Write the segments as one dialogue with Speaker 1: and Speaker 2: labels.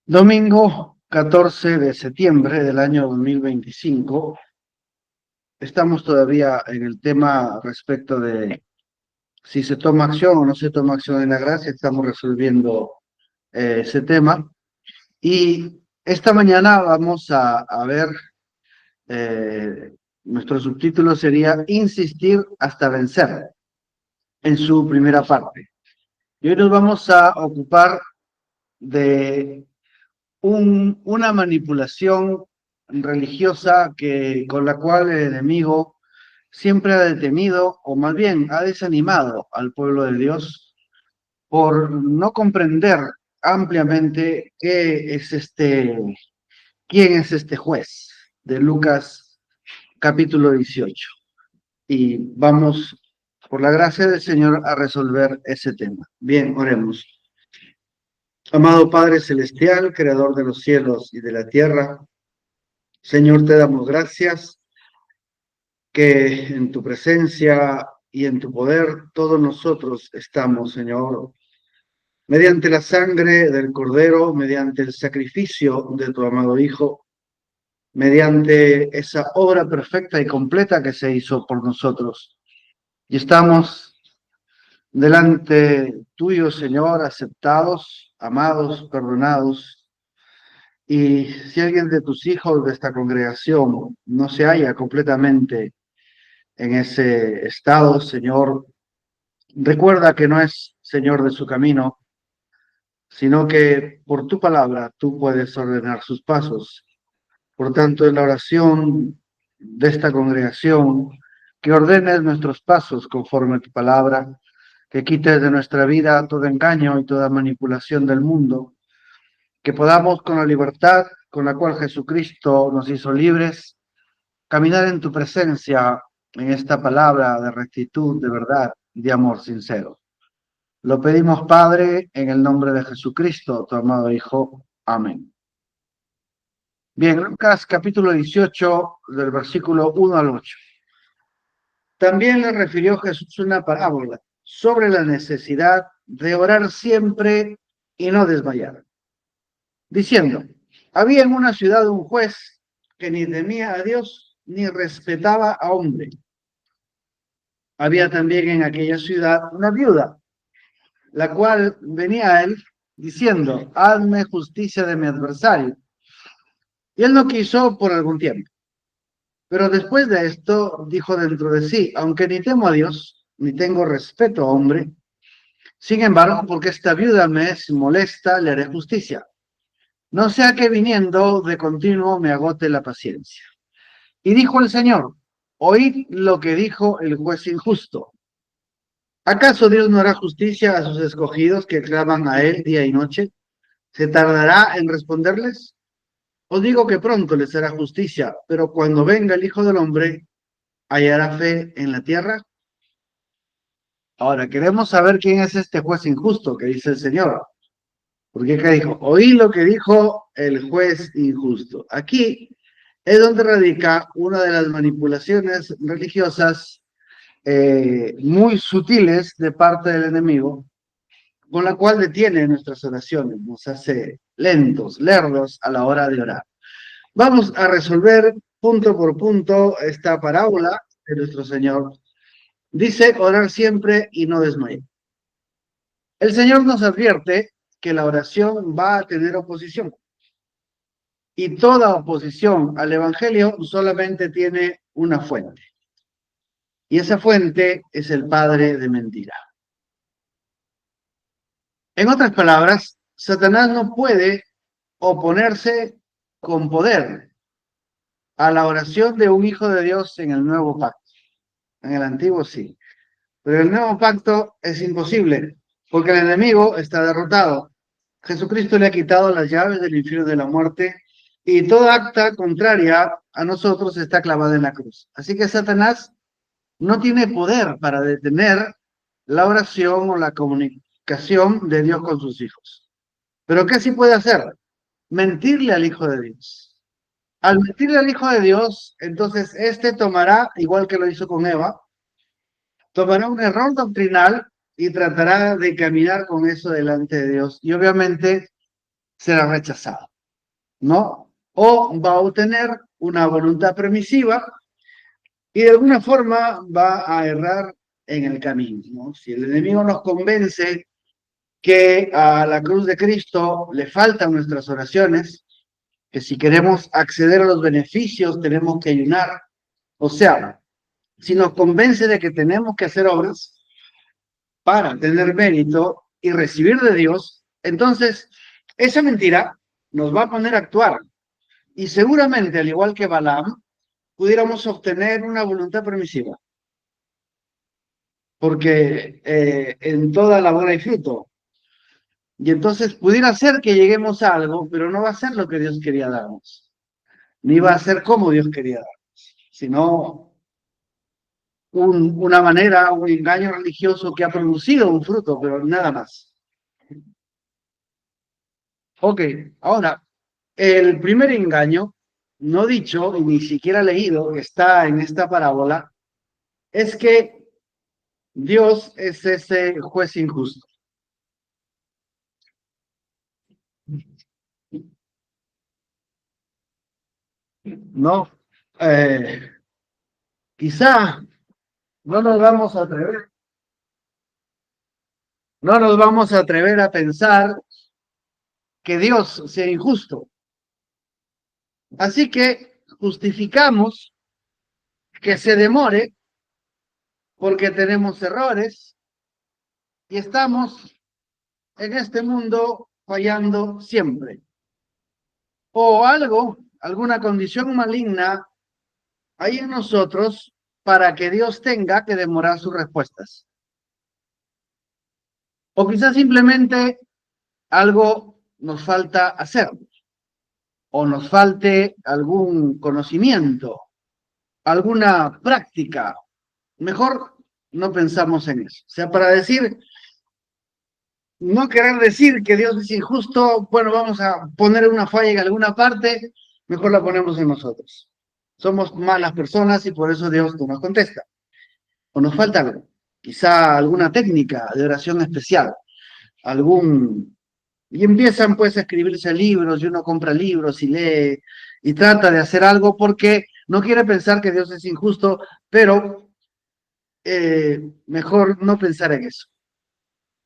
Speaker 1: Domingo 14 de septiembre del año 2025. Estamos todavía en el tema respecto de si se toma acción o no se toma acción en la gracia. Estamos resolviendo ese tema. Y esta mañana vamos a ver, nuestro subtítulo sería Insistir hasta vencer, en su primera parte. Y hoy nos vamos a ocupar de una manipulación religiosa con la cual el enemigo siempre ha detenido, o más bien ha desanimado al pueblo de Dios por no comprender ampliamente quién es este juez de Lucas capítulo 18. Y vamos, por la gracia del Señor, a resolver ese tema. Bien, oremos. Amado Padre Celestial, Creador de los cielos y de la tierra, Señor, te damos gracias que en tu presencia y en tu poder todos nosotros estamos, Señor, mediante la sangre del Cordero, mediante el sacrificio de tu amado Hijo, mediante esa obra perfecta y completa que se hizo por nosotros. Y estamos delante tuyo, Señor, aceptados, amados, perdonados. Y si alguien de tus hijos de esta congregación no se halla completamente en ese estado, Señor, recuerda que no es Señor de su camino, sino que por tu palabra tú puedes ordenar sus pasos. Por tanto, en la oración de esta congregación, que ordenes nuestros pasos conforme a tu palabra, que quites de nuestra vida todo engaño y toda manipulación del mundo, que podamos con la libertad con la cual Jesucristo nos hizo libres, caminar en tu presencia en esta palabra de rectitud, de verdad y de amor sincero. Lo pedimos, Padre, en el nombre de Jesucristo, tu amado Hijo. Amén. Bien, Lucas capítulo 18, del versículo 1 al 8. También le refirió Jesús una parábola sobre la necesidad de orar siempre y no desmayar, diciendo, había en una ciudad un juez que ni temía a Dios ni respetaba a hombre. Había también en aquella ciudad una viuda, la cual venía a él diciendo, hazme justicia de mi adversario. Y él no quiso por algún tiempo. Pero después de esto dijo dentro de sí, aunque ni temo a Dios, ni tengo respeto a hombre, sin embargo, porque esta viuda me es molesta, le haré justicia. No sea que viniendo de continuo me agote la paciencia. Y dijo el Señor, oíd lo que dijo el juez injusto. ¿Acaso Dios no hará justicia a sus escogidos que claman a él día y noche? ¿Se tardará en responderles? Os digo que pronto les hará justicia, pero cuando venga el Hijo del Hombre, ¿hallará fe en la tierra? Ahora, queremos saber quién es este juez injusto que dice el Señor. Porque acá dijo, oí lo que dijo el juez injusto. Aquí es donde radica una de las manipulaciones religiosas muy sutiles de parte del enemigo, con la cual detiene nuestras oraciones, nos hace lentos, lerdos a la hora de orar. Vamos a resolver punto por punto esta parábola de nuestro Señor. Dice orar siempre y no desmayar. El Señor nos advierte que la oración va a tener oposición. Y toda oposición al Evangelio solamente tiene una fuente. Y esa fuente es el padre de mentira. En otras palabras, Satanás no puede oponerse con poder a la oración de un hijo de Dios en el nuevo pacto. En el antiguo sí. Pero en el nuevo pacto es imposible, porque el enemigo está derrotado. Jesucristo le ha quitado las llaves del infierno y de la muerte, y toda acta contraria a nosotros está clavada en la cruz. Así que Satanás no tiene poder para detener la oración o la comunicación de Dios con sus hijos. Pero ¿qué sí puede hacer? Mentirle al Hijo de Dios. Al mentirle al Hijo de Dios, entonces este tomará, igual que lo hizo con Eva, tomará un error doctrinal y tratará de caminar con eso delante de Dios. Y obviamente será rechazado, ¿no? O va a obtener una voluntad permisiva y de alguna forma va a errar en el camino, ¿no? Si el enemigo nos convence que a la cruz de Cristo le faltan nuestras oraciones, que si queremos acceder a los beneficios tenemos que ayunar, o sea, si nos convence de que tenemos que hacer obras para tener mérito y recibir de Dios, entonces esa mentira nos va a poner a actuar. Y seguramente, al igual que Balaam, pudiéramos obtener una voluntad permisiva, porque en toda labor hay fruto. Y entonces pudiera ser que lleguemos a algo, pero no va a ser lo que Dios quería darnos, ni va a ser como Dios quería darnos, sino una manera, un engaño religioso que ha producido un fruto, pero nada más. Ok, ahora, el primer engaño, no dicho y ni siquiera leído, que está en esta parábola, es que Dios es ese juez injusto. No, eh, quizá no nos vamos a atrever, no nos vamos a atrever a pensar que Dios sea injusto. Así que justificamos que se demore porque tenemos errores y estamos en este mundo fallando siempre. O algo, alguna condición maligna hay en nosotros para que Dios tenga que demorar sus respuestas. O quizás simplemente algo nos falta hacer, o nos falte algún conocimiento, alguna práctica. Mejor no pensamos en eso. O sea, para decir, no querer decir que Dios es injusto, bueno, vamos a poner una falla en alguna parte, mejor la ponemos en nosotros. Somos malas personas y por eso Dios no nos contesta. O nos falta algo, quizá alguna técnica de oración especial, algún... Y empiezan pues a escribirse libros y uno compra libros y lee y trata de hacer algo porque no quiere pensar que Dios es injusto, pero mejor no pensar en eso.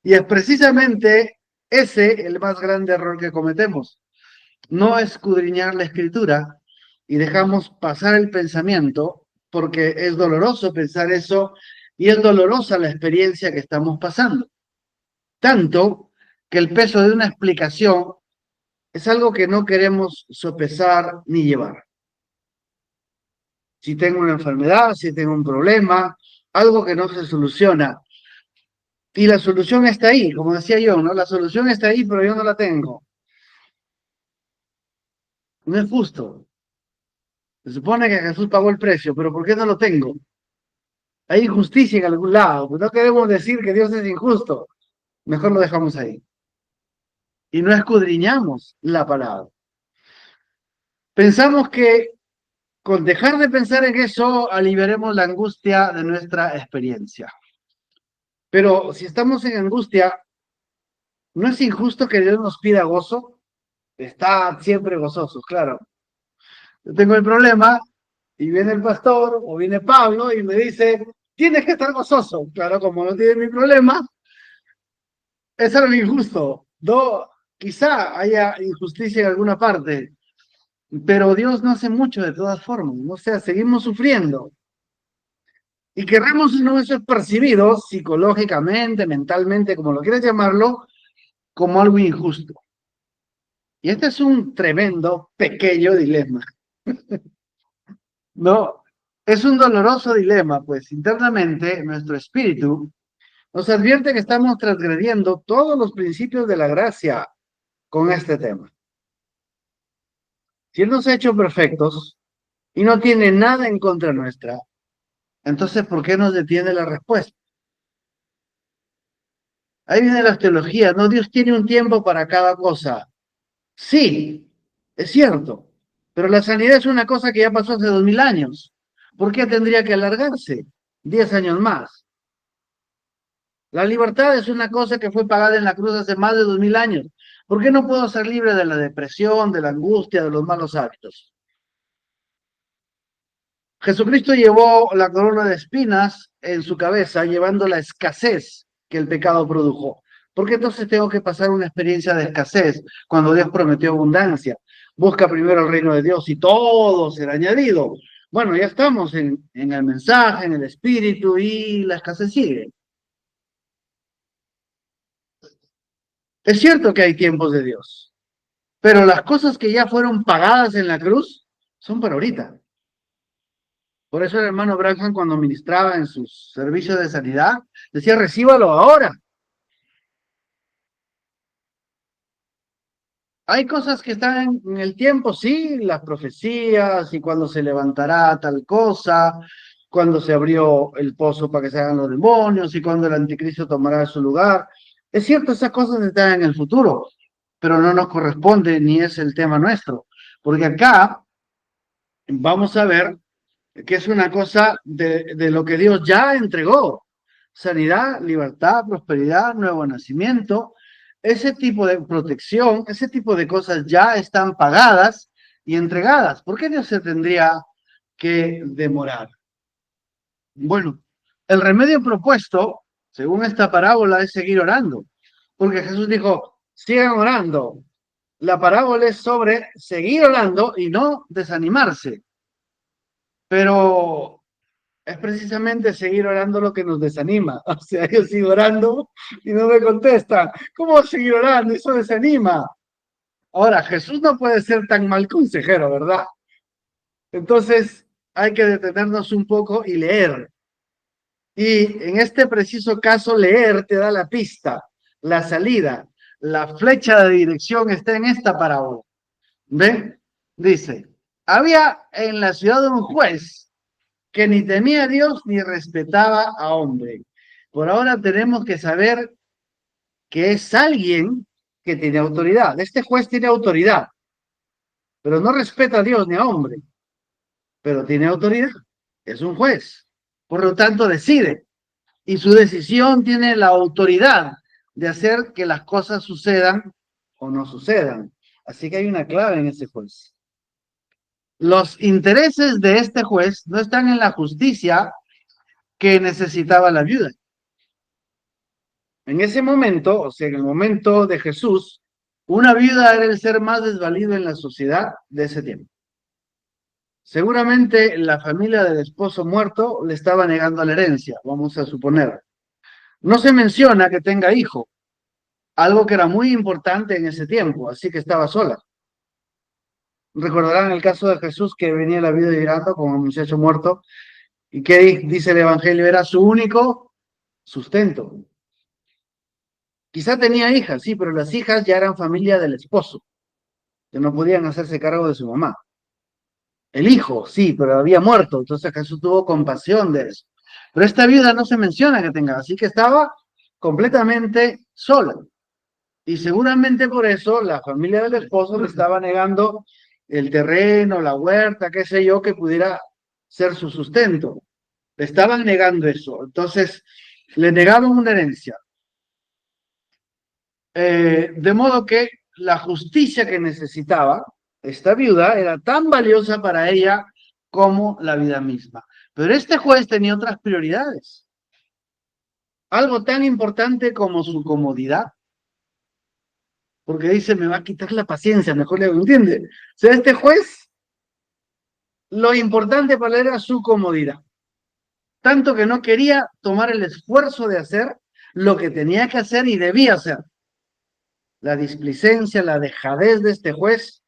Speaker 1: Y es precisamente ese el más grande error que cometemos. No escudriñar la escritura y dejamos pasar el pensamiento porque es doloroso pensar eso y es dolorosa la experiencia que estamos pasando. Tanto que el peso de una explicación es algo que no queremos sopesar ni llevar. Si tengo una enfermedad, si tengo un problema, algo que no se soluciona, y la solución está ahí, como decía yo, ¿no? La solución está ahí, pero yo no la tengo. No es justo. Se supone que Jesús pagó el precio, pero ¿por qué no lo tengo? Hay injusticia en algún lado. Pues no queremos decir que Dios es injusto. Mejor lo dejamos ahí. Y no escudriñamos la palabra. Pensamos que con dejar de pensar en eso aliviaremos la angustia de nuestra experiencia. Pero si estamos en angustia, ¿no es injusto que Dios nos pida gozo? Está siempre gozoso, claro. Yo tengo el problema y viene el pastor o viene Pablo y me dice, tienes que estar gozoso. Claro, como no tiene mi problema, es algo injusto. No, quizá haya injusticia en alguna parte, pero Dios no hace mucho de todas formas. O sea, seguimos sufriendo. Y querramos no eso es percibido psicológicamente, mentalmente, como lo quieras llamarlo, como algo injusto. Y este es un tremendo, pequeño dilema. No, es un doloroso dilema, pues internamente nuestro espíritu nos advierte que estamos transgrediendo todos los principios de la gracia con este tema. Si Él nos ha hecho perfectos y no tiene nada en contra nuestra, entonces ¿por qué nos detiene la respuesta? Ahí viene la teología, no, Dios tiene un tiempo para cada cosa. Sí, es cierto, pero la sanidad es una cosa que ya pasó hace 2000 años. ¿Por qué tendría que alargarse 10 años más? La libertad es una cosa que fue pagada en la cruz hace más de 2000 años. ¿Por qué no puedo ser libre de la depresión, de la angustia, de los malos hábitos? Jesucristo llevó la corona de espinas en su cabeza, llevando la escasez que el pecado produjo. ¿Por qué entonces tengo que pasar una experiencia de escasez cuando Dios prometió abundancia? Busca primero el reino de Dios y todo será añadido. Bueno, ya estamos en el mensaje, en el espíritu y la escasez sigue. Es cierto que hay tiempos de Dios, pero las cosas que ya fueron pagadas en la cruz son para ahorita. Por eso el hermano Branham, cuando ministraba en sus servicios de sanidad, decía, recíbalo ahora. Hay cosas que están en el tiempo, sí, las profecías y cuando se levantará tal cosa, cuando se abrió el pozo para que se hagan los demonios y cuando el anticristo tomará su lugar. Es cierto, esas cosas están en el futuro, pero no nos corresponde ni es el tema nuestro, porque acá vamos a ver que es una cosa de lo que Dios ya entregó. Sanidad, libertad, prosperidad, nuevo nacimiento. Ese tipo de protección, ese tipo de cosas ya están pagadas y entregadas. ¿Por qué Dios se tendría que demorar? Bueno, el remedio propuesto, según esta parábola, es seguir orando. Porque Jesús dijo, sigan orando. La parábola es sobre seguir orando y no desanimarse. Pero es precisamente seguir orando lo que nos desanima. O sea, yo sigo orando y no me contestan. ¿Cómo seguir orando? Eso desanima. Ahora, Jesús no puede ser tan mal consejero, ¿verdad? Entonces, hay que detenernos un poco y leer. Y en este preciso caso, leer te da la pista, la salida, la flecha de dirección está en esta parábola. ¿Ven? Dice, había en la ciudad un juez que ni temía a Dios ni respetaba a hombre. Por ahora tenemos que saber que es alguien que tiene autoridad. Este juez tiene autoridad, pero no respeta a Dios ni a hombre, pero tiene autoridad. Es un juez. Por lo tanto, decide. Y su decisión tiene la autoridad de hacer que las cosas sucedan o no sucedan. Así que hay una clave en ese juez. Los intereses de este juez no están en la justicia que necesitaba la viuda. En ese momento, o sea, en el momento de Jesús, una viuda era el ser más desvalido en la sociedad de ese tiempo. Seguramente la familia del esposo muerto le estaba negando la herencia, vamos a suponer. No se menciona que tenga hijo, algo que era muy importante en ese tiempo, así que estaba sola. Recordarán el caso de Jesús que venía la viuda llorando con un muchacho muerto y que dice el Evangelio era su único sustento. Quizá tenía hijas, sí, pero las hijas ya eran familia del esposo, que no podían hacerse cargo de su mamá. El hijo, sí, pero había muerto, entonces Jesús tuvo compasión de eso. Pero esta viuda no se menciona que tenga, así que estaba completamente sola. Y seguramente por eso la familia del esposo le estaba negando el terreno, la huerta, qué sé yo, que pudiera ser su sustento. Le estaban negando eso. Entonces, le negaron una herencia. De modo que la justicia que necesitaba esta viuda era tan valiosa para ella como la vida misma. Pero este juez tenía otras prioridades. Algo tan importante como su comodidad, porque dice, me va a quitar la paciencia, mejor le entiende. O sea, este juez, lo importante para él era su comodidad. Tanto que no quería tomar el esfuerzo de hacer lo que tenía que hacer y debía hacer. La displicencia, la dejadez de este juez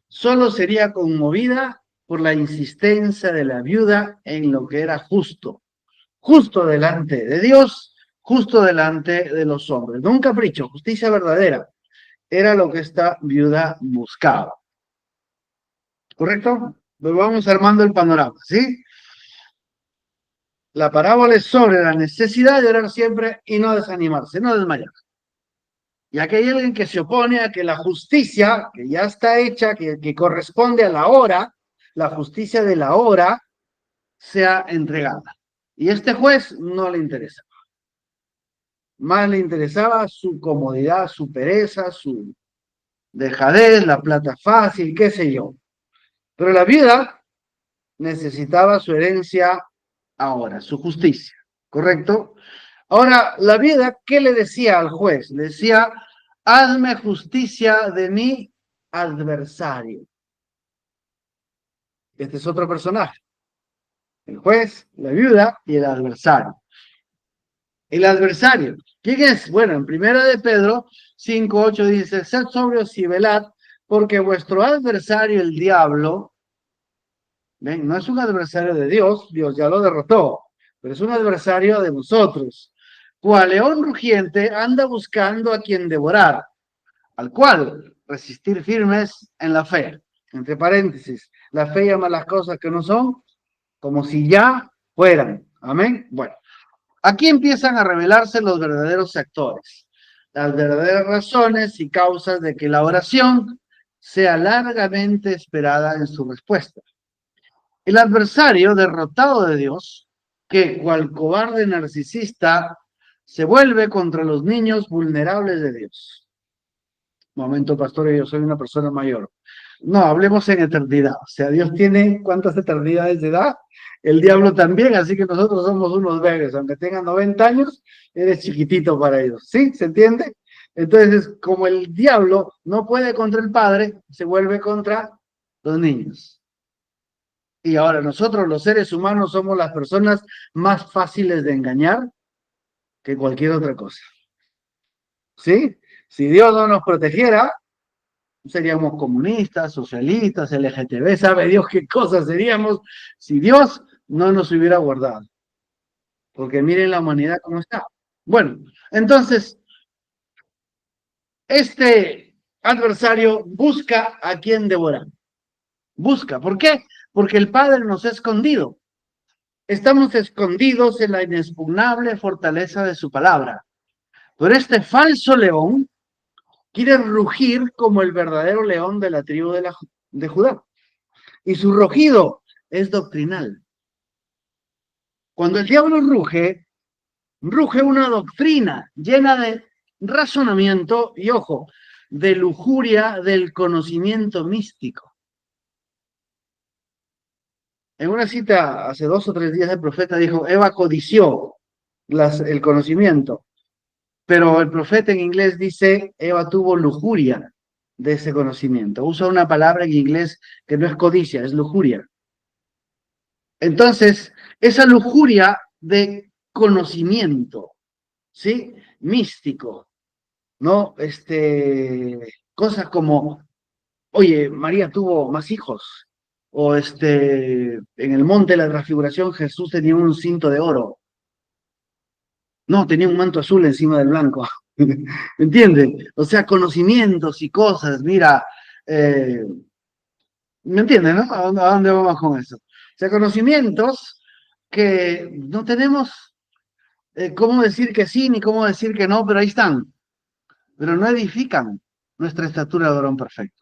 Speaker 1: solo sería conmovida por la insistencia de la viuda en lo que era justo, justo delante de Dios, justo delante de los hombres. No un capricho, justicia verdadera. Era lo que esta viuda buscaba. ¿Correcto? Pues vamos armando el panorama, ¿sí? La parábola es sobre la necesidad de orar siempre y no desanimarse, no desmayar. Ya que hay alguien que se opone a que la justicia, que ya está hecha, que corresponde a la hora, la justicia de la hora, sea entregada. Y este juez no le interesa. Más le interesaba su comodidad, su pereza, su dejadez, la plata fácil, qué sé yo. Pero la viuda necesitaba su herencia ahora, su justicia, ¿correcto? Ahora, la viuda, ¿qué le decía al juez? Le decía, hazme justicia de mi adversario. Este es otro personaje. El juez, la viuda y el adversario. El adversario, ¿quién es? Bueno, en primera de Pedro 5:8 dice, sed sobrios y velad, porque vuestro adversario, el diablo, ¿ven? No es un adversario de Dios, Dios ya lo derrotó, pero es un adversario de nosotros. Cual león rugiente anda buscando a quien devorar, al cual resistir firmes en la fe. Entre paréntesis, la fe llama las cosas que no son como si ya fueran. Amén. Bueno, aquí empiezan a revelarse los verdaderos actores, las verdaderas razones y causas de que la oración sea largamente esperada en su respuesta. El adversario derrotado de Dios, que cual cobarde narcisista se vuelve contra los niños vulnerables de Dios. Momento, pastor, yo soy una persona mayor. No, hablemos en eternidad. O sea, Dios tiene cuántas eternidades de edad, el diablo también, así que nosotros somos unos bebés. Aunque tengan 90 años, eres chiquitito para ellos. ¿Sí? ¿Se entiende? Entonces, como el diablo no puede contra el padre, se vuelve contra los niños. Y ahora nosotros los seres humanos somos las personas más fáciles de engañar que cualquier otra cosa. ¿Sí? Si Dios no nos protegiera, seríamos comunistas, socialistas, LGTB, sabe Dios qué cosas seríamos si Dios no nos hubiera guardado. Porque miren la humanidad cómo está. Bueno, entonces, este adversario busca a quien devorar. Busca. ¿Por qué? Porque el Padre nos ha escondido. Estamos escondidos en la inexpugnable fortaleza de su palabra. Pero este falso león quiere rugir como el verdadero león de la tribu de Judá. Y su rugido es doctrinal. Cuando el diablo ruge, ruge una doctrina llena de razonamiento y, ojo, de lujuria del conocimiento místico. En una cita hace 2 o 3 días el profeta dijo, Eva codició el conocimiento, pero el profeta en inglés dice, Eva tuvo lujuria de ese conocimiento. Usa una palabra en inglés que no es codicia, es lujuria. Entonces, esa lujuria de conocimiento, ¿sí? Místico, ¿no? Cosas como, oye, María tuvo más hijos, o en el monte de la transfiguración Jesús tenía un cinto de oro. No, tenía un manto azul encima del blanco. ¿Me entienden? O sea, conocimientos y cosas, mira, ¿me entienden, no? ¿A dónde vamos con eso? O sea, conocimientos que no tenemos cómo decir que sí ni cómo decir que no, pero ahí están. Pero no edifican nuestra estatura de varón perfecto.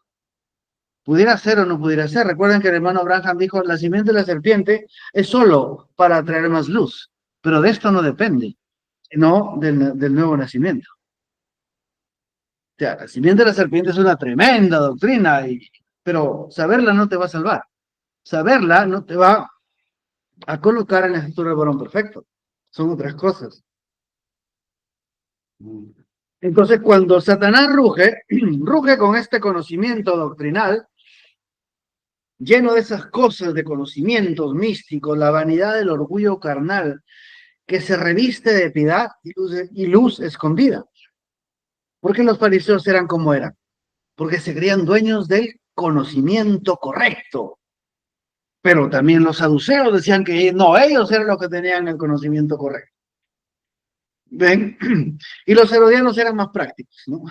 Speaker 1: Pudiera ser o no pudiera ser. Recuerden que el hermano Abraham dijo, la simiente de la serpiente es solo para traer más luz, pero de esto no depende, sino del nuevo nacimiento. O sea, la simiente de la serpiente es una tremenda doctrina, pero saberla no te va a salvar. Saberla no te va a colocar en la estatura del varón perfecto. Son otras cosas. Entonces, cuando Satanás ruge, ruge con este conocimiento doctrinal, lleno de esas cosas de conocimientos místicos, la vanidad del orgullo carnal, que se reviste de piedad y luz escondida. ¿Por qué los fariseos eran como eran? Porque se creían dueños del conocimiento correcto. Pero también los saduceos decían que no, ellos eran los que tenían el conocimiento correcto. ¿Ven? Y los herodianos eran más prácticos, ¿no?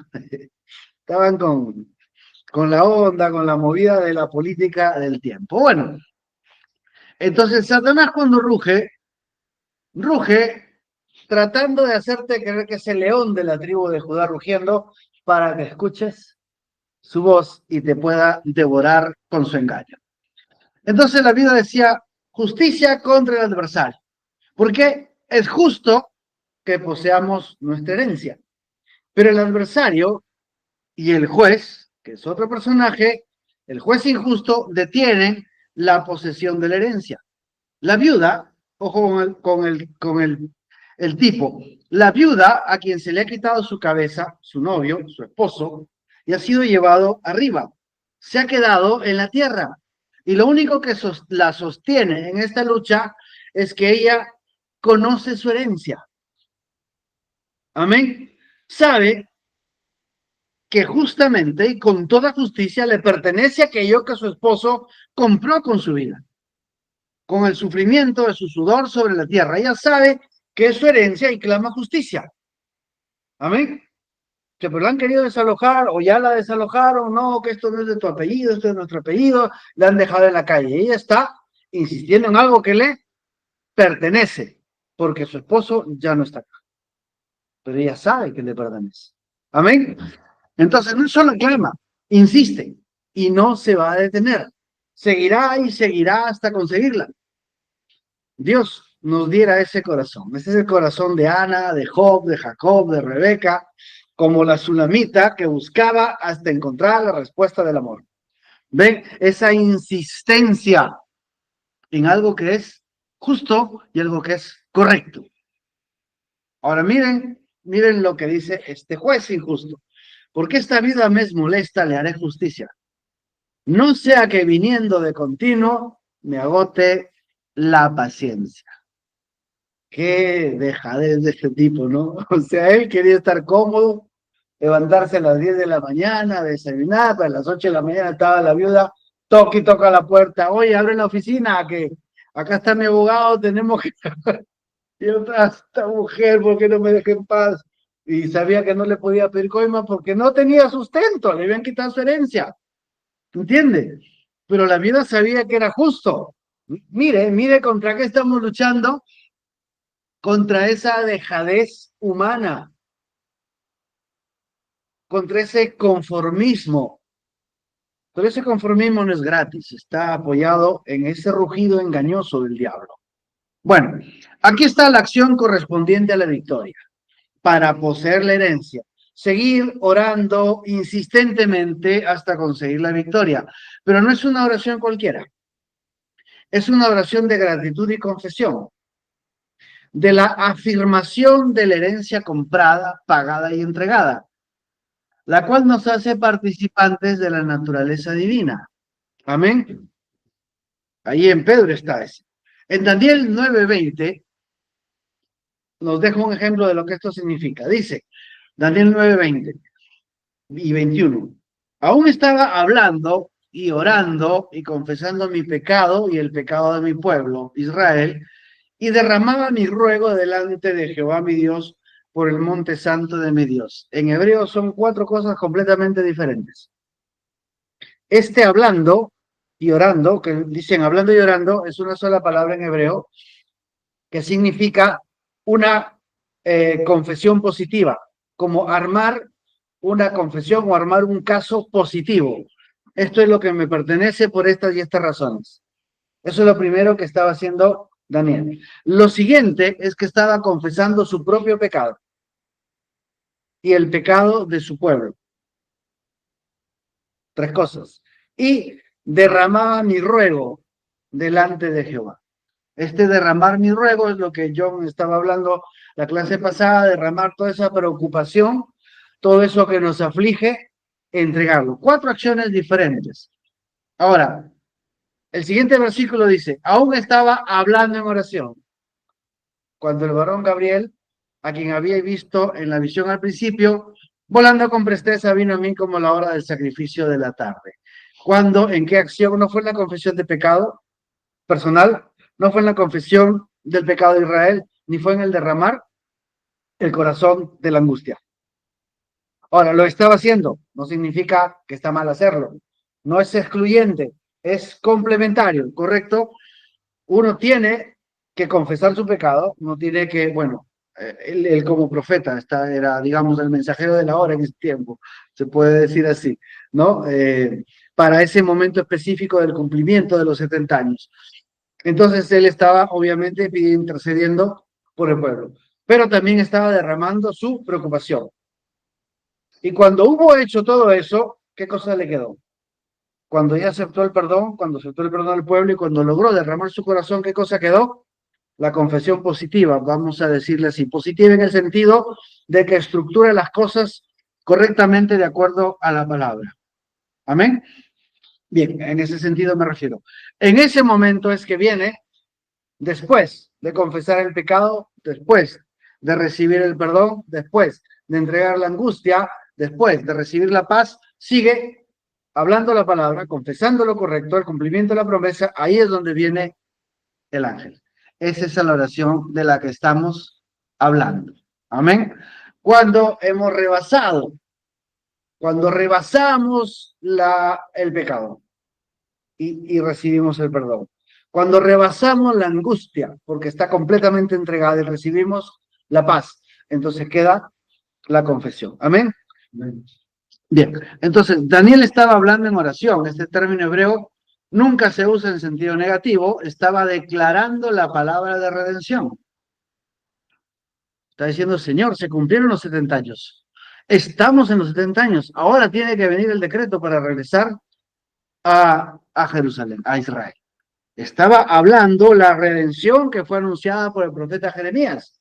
Speaker 1: Estaban con la onda, con la movida de la política del tiempo. Bueno, entonces Satanás cuando ruge tratando de hacerte creer que es el león de la tribu de Judá rugiendo para que escuches su voz y te pueda devorar con su engaño. Entonces la Biblia decía, justicia contra el adversario. Porque es justo que poseamos nuestra herencia. Pero el adversario y el juez que es otro personaje, el juez injusto detiene la posesión de la herencia. La viuda, ojo el tipo, la viuda a quien se le ha quitado su cabeza, su novio, su esposo, y ha sido llevado arriba, se ha quedado en la tierra. Y lo único que la sostiene en esta lucha es que ella conoce su herencia. Amén. Sabe que justamente y con toda justicia le pertenece aquello que su esposo compró con su vida, con el sufrimiento de su sudor sobre la tierra. Ella sabe que es su herencia y clama justicia. Amén. Que pero la han querido desalojar o ya la desalojaron, no, que esto no es de tu apellido, esto es de nuestro apellido, la han dejado en la calle. Ella está insistiendo en algo que le pertenece, porque su esposo ya no está acá. Pero ella sabe que le pertenece. Amén. Entonces no solo clama, insiste y no se va a detener. Seguirá y seguirá hasta conseguirla. Dios nos diera ese corazón. Ese es el corazón de Ana, de Job, de Jacob, de Rebeca, como la Sulamita que buscaba hasta encontrar la respuesta del amor. ¿Ven? Esa insistencia en algo que es justo y algo que es correcto. Ahora miren lo que dice este juez injusto. Porque esta vida me es molesta, le haré justicia. No sea que viniendo de continuo me agote la paciencia. Qué dejadez de este tipo, ¿no? O sea, él quería estar cómodo, levantarse a las 10 de la mañana, desayunar, para las 8 de la mañana estaba la viuda, toca y toca la puerta, oye, abre la oficina, que acá está mi abogado, tenemos que... Y otra, esta mujer, ¿por qué no me deja en paz? Y sabía que no le podía pedir coima porque no tenía sustento, le habían quitado su herencia, ¿entiende? Pero la viuda sabía que era justo. Mire contra qué estamos luchando, contra esa dejadez humana, contra ese conformismo. Pero ese conformismo no es gratis, está apoyado en ese rugido engañoso del diablo. Bueno, aquí está la acción correspondiente a la victoria. Para poseer la herencia, seguir orando insistentemente hasta conseguir la victoria. Pero no es una oración cualquiera, es una oración de gratitud y confesión, de la afirmación de la herencia comprada, pagada y entregada, la cual nos hace participantes de la naturaleza divina. Amén. Ahí en Pedro está ese. En Daniel 9:20 nos deja un ejemplo de lo que esto significa. Dice, Daniel 9:20 y 21. Aún estaba hablando y orando y confesando mi pecado y el pecado de mi pueblo, Israel, y derramaba mi ruego delante de Jehová mi Dios por el monte santo de mi Dios. En hebreo son 4 cosas completamente diferentes. Este hablando y orando, que dicen hablando y orando, es una sola palabra en hebreo que significa una confesión positiva, como armar una confesión o armar un caso positivo. Esto es lo que me pertenece por estas y estas razones. Eso es lo primero que estaba haciendo Daniel. Lo siguiente es que estaba confesando su propio pecado y el pecado de su pueblo. 3 cosas. Y derramaba mi ruego delante de Jehová. Este derramar mi ruego es lo que John estaba hablando la clase pasada, derramar toda esa preocupación, todo eso que nos aflige, entregarlo. 4 acciones diferentes. Ahora, el siguiente versículo dice, aún estaba hablando en oración, cuando el varón Gabriel, a quien había visto en la visión al principio, volando con presteza vino a mí como la hora del sacrificio de la tarde. ¿Cuándo? ¿En qué acción? ¿No fue en la confesión de pecado personal? ¿No fue en la confesión del pecado de Israel? ¿Ni fue en el derramar el corazón de la angustia? Ahora, lo estaba haciendo, no significa que está mal hacerlo. No es excluyente, es complementario, ¿correcto? Uno tiene que confesar su pecado, uno tiene que, bueno, él como profeta, era, digamos, el mensajero de la hora en ese tiempo, se puede decir así, ¿no? Para ese momento específico del cumplimiento de los 70 años. Entonces él estaba, obviamente, intercediendo por el pueblo, pero también estaba derramando su preocupación. Y cuando hubo hecho todo eso, ¿qué cosa le quedó? Cuando ya aceptó el perdón, cuando aceptó el perdón del pueblo y cuando logró derramar su corazón, ¿qué cosa quedó? La confesión positiva, vamos a decirle así, positiva en el sentido de que estructura las cosas correctamente de acuerdo a la palabra. Amén. Bien, en ese sentido me refiero. En ese momento es que viene, después de confesar el pecado, después de recibir el perdón, después de entregar la angustia, después de recibir la paz, sigue hablando la palabra, confesando lo correcto, el cumplimiento de la promesa, ahí es donde viene el ángel. Esa es la oración de la que estamos hablando. Amén. Cuando hemos rebasado, cuando rebasamos el pecado y recibimos el perdón. Cuando rebasamos la angustia, porque está completamente entregada y recibimos la paz, entonces queda la confesión. Amén. Bien, entonces Daniel estaba hablando en oración. Este término hebreo nunca se usa en sentido negativo, estaba declarando la palabra de redención. Está diciendo, Señor, se cumplieron los 70 años. Estamos en los 70 años. Ahora tiene que venir el decreto para regresar a Jerusalén, a Israel. Estaba hablando la redención que fue anunciada por el profeta Jeremías.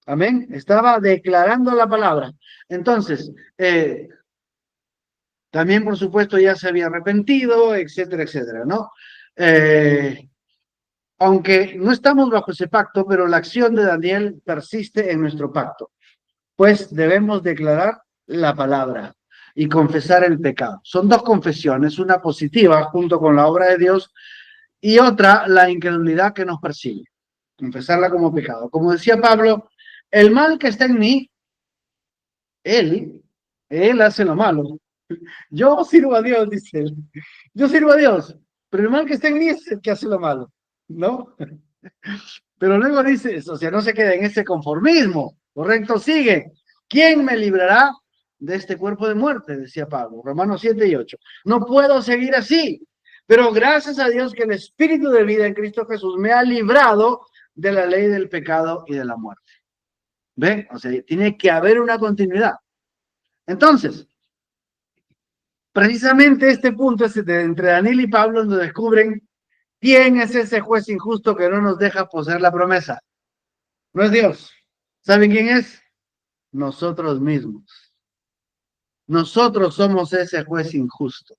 Speaker 1: Amén. Estaba declarando la palabra. Entonces, también, por supuesto, ya se había arrepentido, etcétera, etcétera, ¿no? Aunque no estamos bajo ese pacto, pero la acción de Daniel persiste en nuestro pacto. Pues debemos declarar la palabra y confesar el pecado. Son dos confesiones, una positiva junto con la obra de Dios y otra la incredulidad que nos persigue. Confesarla como pecado. Como decía Pablo, el mal que está en mí, él hace lo malo. Yo sirvo a Dios, dice él. Yo sirvo a Dios, pero el mal que está en mí es el que hace lo malo, ¿no? Pero luego dice, o sea, no se queda en ese conformismo, correcto, sigue. ¿Quién me librará de este cuerpo de muerte? Decía Pablo, Romanos 7 y 8. No puedo seguir así, pero gracias a Dios que el Espíritu de vida en Cristo Jesús me ha librado de la ley del pecado y de la muerte. ¿Ve? O sea, tiene que haber una continuidad. Entonces, precisamente este punto es entre Daniel y Pablo donde descubren quién es ese juez injusto que no nos deja poseer la promesa. No es Dios. ¿Saben quién es? Nosotros mismos. Nosotros somos ese juez injusto.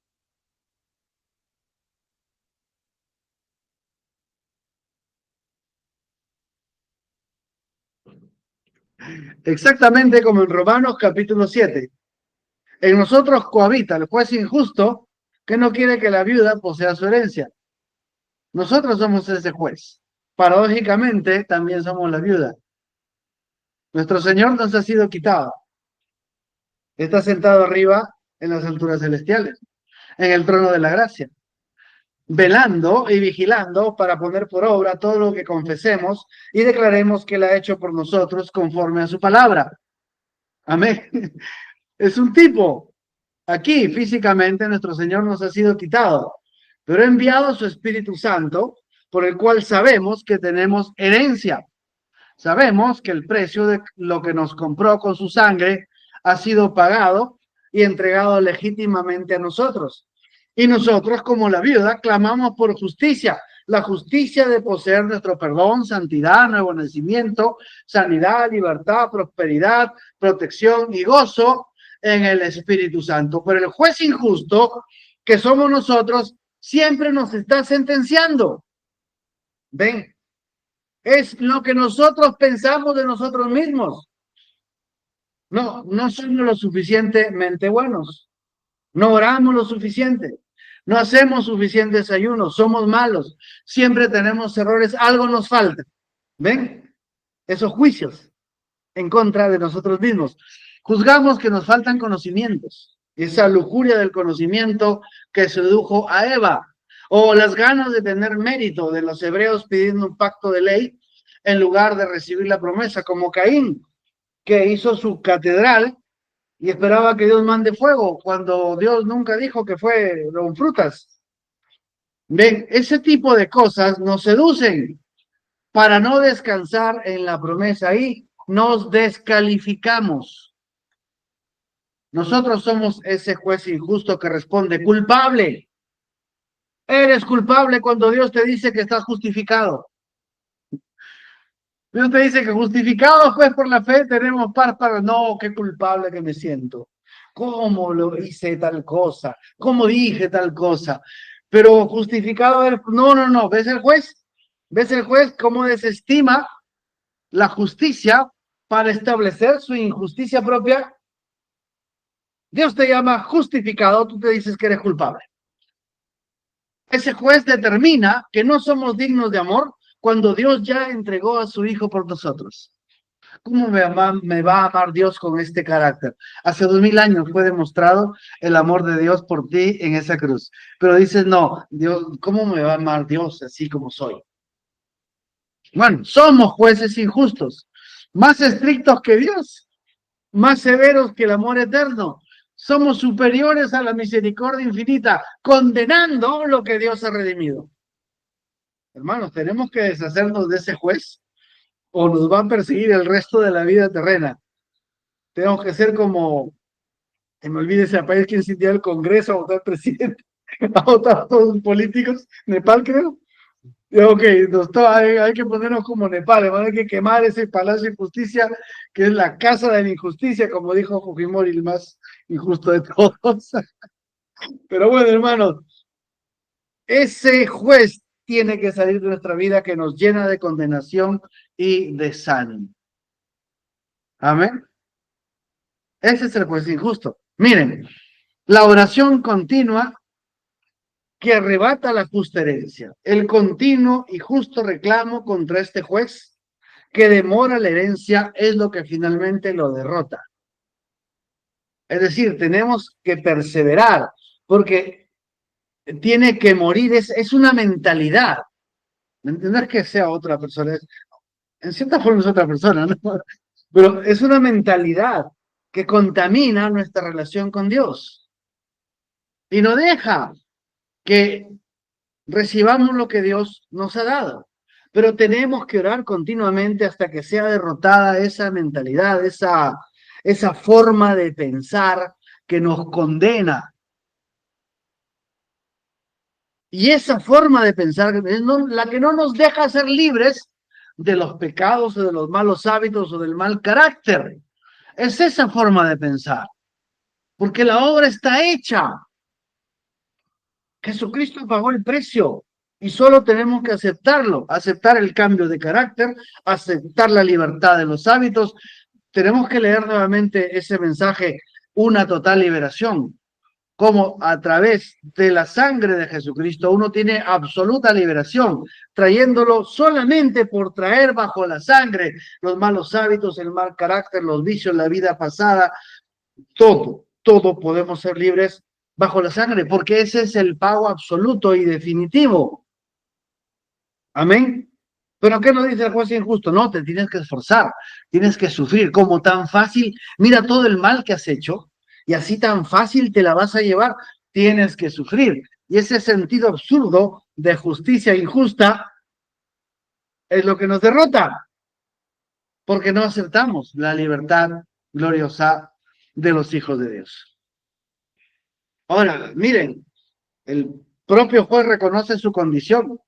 Speaker 1: Exactamente como en Romanos capítulo 7. En nosotros cohabita el juez injusto que no quiere que la viuda posea su herencia. Nosotros somos ese juez. Paradójicamente, también somos la viuda. Nuestro Señor nos ha sido quitado. Está sentado arriba en las alturas celestiales, en el trono de la gracia, velando y vigilando para poner por obra todo lo que confesemos y declaremos que Él ha hecho por nosotros conforme a su palabra. Amén. Es un tipo. Aquí, físicamente, nuestro Señor nos ha sido quitado, pero ha enviado su Espíritu Santo, por el cual sabemos que tenemos herencia. Sabemos que el precio de lo que nos compró con su sangre ha sido pagado y entregado legítimamente a nosotros. Y nosotros, como la viuda, clamamos por justicia, la justicia de poseer nuestro perdón, santidad, nuevo nacimiento, sanidad, libertad, prosperidad, protección y gozo en el Espíritu Santo. Pero el juez injusto, que somos nosotros, siempre nos está sentenciando. ¿Ven? Es lo que nosotros pensamos de nosotros mismos. No somos lo suficientemente buenos. No oramos lo suficiente. No hacemos suficientes ayunos. Somos malos. Siempre tenemos errores. Algo nos falta. ¿Ven? Esos juicios en contra de nosotros mismos. Juzgamos que nos faltan conocimientos. Esa lujuria del conocimiento que sedujo a Eva. O las ganas de tener mérito de los hebreos pidiendo un pacto de ley en lugar de recibir la promesa, como Caín, que hizo su catedral y esperaba que Dios mande fuego, cuando Dios nunca dijo que fueron frutas. Ven, ese tipo de cosas nos seducen para no descansar en la promesa y nos descalificamos. Nosotros somos ese juez injusto que responde culpable. Eres culpable cuando Dios te dice que estás justificado. Dios te dice que justificados pues por la fe tenemos paz para... No, qué culpable que me siento. ¿Cómo lo hice tal cosa? ¿Cómo dije tal cosa? Pero justificado eres... No, no, no. ¿Ves el juez? ¿Ves el juez cómo desestima la justicia para establecer su injusticia propia? Dios te llama justificado, tú te dices que eres culpable. Ese juez determina que no somos dignos de amor cuando Dios ya entregó a su Hijo por nosotros. ¿Cómo me va a amar Dios con este carácter? Hace 2000 años fue demostrado el amor de Dios por ti en esa cruz. Pero dices, no, Dios, ¿cómo me va a amar Dios así como soy? Bueno, somos jueces injustos, más estrictos que Dios, más severos que el amor eterno. Somos superiores a la misericordia infinita, condenando lo que Dios ha redimido. Hermanos, tenemos que deshacernos de ese juez o nos va a perseguir el resto de la vida terrena. Tenemos que ser como, se me olvida ese país que incendió el Congreso a votar presidente, a votar a todos los políticos, Nepal creo. Y, ok, hay que ponernos como Nepal, hay que quemar ese Palacio de Justicia, que es la casa de la injusticia, como dijo Fujimori, el más injusto de todos. Pero bueno, hermanos, ese juez tiene que salir de nuestra vida que nos llena de condenación y desánimo. Amén. Ese es el juez injusto. Miren, la oración continua que arrebata la justa herencia, el continuo y justo reclamo contra este juez que demora la herencia es lo que finalmente lo derrota. Es decir, tenemos que perseverar porque tiene que morir, es una mentalidad. No es que sea otra persona, en cierta forma es otra persona, ¿no? Pero es una mentalidad que contamina nuestra relación con Dios y no deja que recibamos lo que Dios nos ha dado. Pero tenemos que orar continuamente hasta que sea derrotada esa mentalidad, esa forma de pensar que nos condena. Y esa forma de pensar es la que no nos deja ser libres de los pecados o de los malos hábitos o del mal carácter. Es esa forma de pensar, porque la obra está hecha. Jesucristo pagó el precio y solo tenemos que aceptarlo, aceptar el cambio de carácter, aceptar la libertad de los hábitos. Tenemos que leer nuevamente ese mensaje, una total liberación, como a través de la sangre de Jesucristo uno tiene absoluta liberación, trayéndolo solamente por traer bajo la sangre los malos hábitos, el mal carácter, los vicios, la vida pasada, todo podemos ser libres bajo la sangre, porque ese es el pago absoluto y definitivo. Amén. Pero ¿qué nos dice el juez injusto? No, te tienes que esforzar, tienes que sufrir, como tan fácil, mira todo el mal que has hecho, y así tan fácil te la vas a llevar, tienes que sufrir. Y ese sentido absurdo de justicia injusta es lo que nos derrota, porque no aceptamos la libertad gloriosa de los hijos de Dios. Ahora, miren, el propio juez reconoce su condición.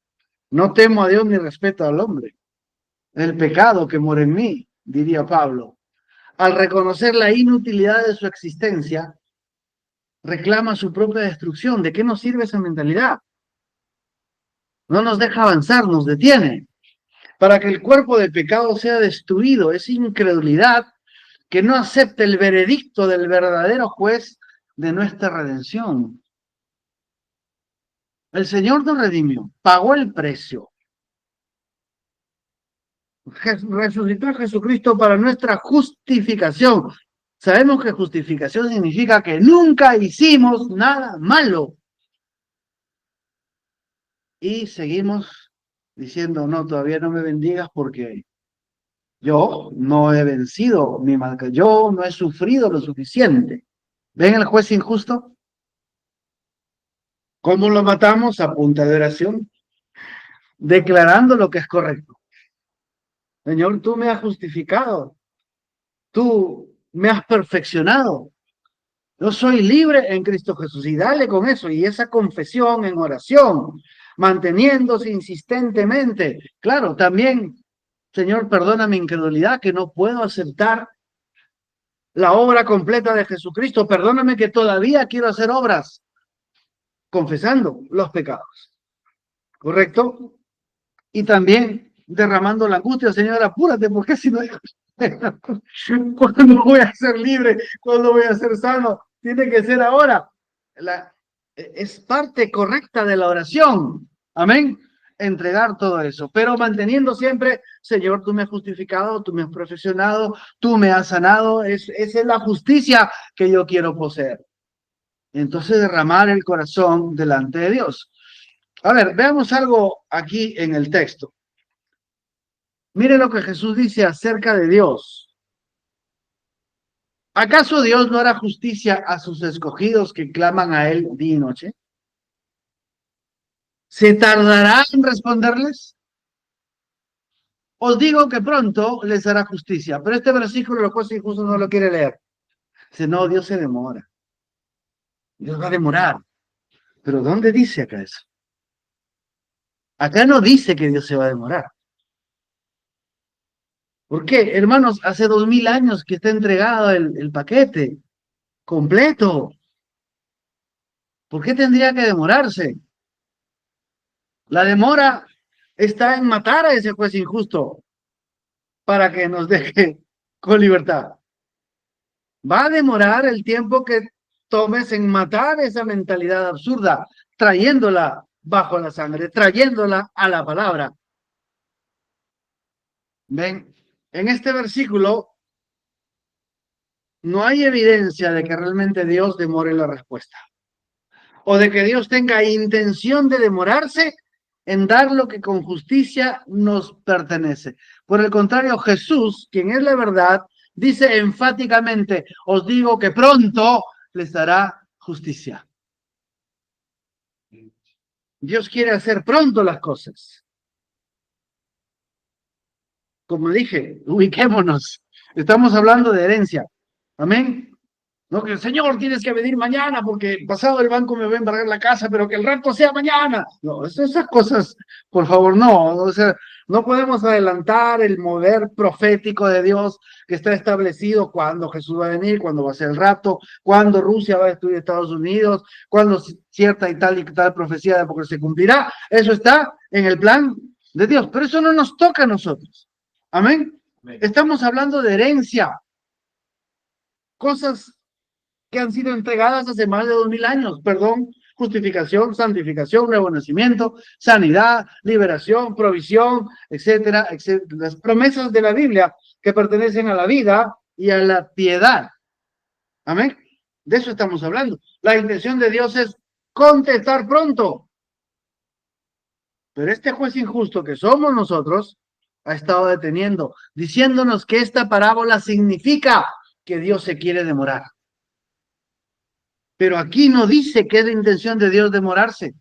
Speaker 1: No temo a Dios ni respeto al hombre. El pecado que mora en mí, diría Pablo. Al reconocer la inutilidad de su existencia, reclama su propia destrucción. ¿De qué nos sirve esa mentalidad? No nos deja avanzar, nos detiene. Para que el cuerpo del pecado sea destruido, es incredulidad que no acepte el veredicto del verdadero juez de nuestra redención. El Señor nos redimió, pagó el precio. Resucitó a Jesucristo para nuestra justificación. Sabemos que justificación significa que nunca hicimos nada malo. Y seguimos diciendo, no, todavía no me bendigas porque yo no he vencido mi mal, yo no he sufrido lo suficiente. ¿Ven el juez injusto? ¿Cómo lo matamos? A punta de oración, declarando lo que es correcto. Señor, tú me has justificado, tú me has perfeccionado, Yo soy libre en Cristo Jesús y dale con eso y esa confesión en oración, manteniéndose insistentemente. Claro, también, Señor, perdona mi incredulidad que no puedo aceptar la obra completa de Jesucristo. Perdóname que todavía quiero hacer obras confesando los pecados. ¿Correcto? Y también derramando la angustia, Señor, apúrate, porque si no, ¿cuándo voy a ser libre? ¿Cuándo voy a ser sano? Tiene que ser ahora. Es parte correcta de la oración. Amén. Entregar todo eso, pero manteniendo siempre, Señor, tú me has justificado, tú me has profesionado, tú me has sanado. Esa es la justicia que yo quiero poseer. Entonces, derramar el corazón delante de Dios. A ver, veamos algo aquí en el texto. Mire lo que Jesús dice acerca de Dios. ¿Acaso Dios no hará justicia a sus escogidos que claman a Él día y noche? ¿Se tardará en responderles? Os digo que pronto les hará justicia. Pero este versículo, los jueces injustos no lo quiere leer. Dice, no, Dios se demora. Dios va a demorar. Pero ¿dónde dice acá eso? Acá no dice que Dios se va a demorar. ¿Por qué? Hermanos, hace 2000 años que está entregado el paquete completo. ¿Por qué tendría que demorarse? La demora está en matar a ese juez injusto para que nos deje con libertad. Va a demorar el tiempo que tomes en matar esa mentalidad absurda, trayéndola bajo la sangre, trayéndola a la palabra. Ven, en este versículo no hay evidencia de que realmente Dios demore la respuesta o de que Dios tenga intención de demorarse en dar lo que con justicia nos pertenece. Por el contrario, Jesús, quien es la verdad, dice enfáticamente, os digo que pronto les dará justicia. Dios quiere hacer pronto las cosas. Como dije, ubiquémonos. Estamos hablando de herencia. Amén. No, que el Señor tienes que venir mañana porque pasado el banco me va a embargar la casa, pero que el rapto sea mañana. No, esas cosas, por favor, no. O sea, no podemos adelantar el mover profético de Dios que está establecido cuando Jesús va a venir, cuando va a ser el rapto, cuando Rusia va a destruir Estados Unidos, cuando cierta y tal profecía de porque se cumplirá. Eso está en el plan de Dios, pero eso no nos toca a nosotros. Amén. Estamos hablando de herencia, cosas que han sido entregadas hace más de 2000 años, perdón, justificación, santificación, nuevo nacimiento, sanidad, liberación, provisión, etcétera, etcétera. Las promesas de la Biblia que pertenecen a la vida y a la piedad. Amén. De eso estamos hablando. La intención de Dios es contestar pronto. Pero este juez injusto que somos nosotros ha estado deteniendo, diciéndonos que esta parábola significa que Dios se quiere demorar. Pero aquí no dice que es la intención de Dios demorarse.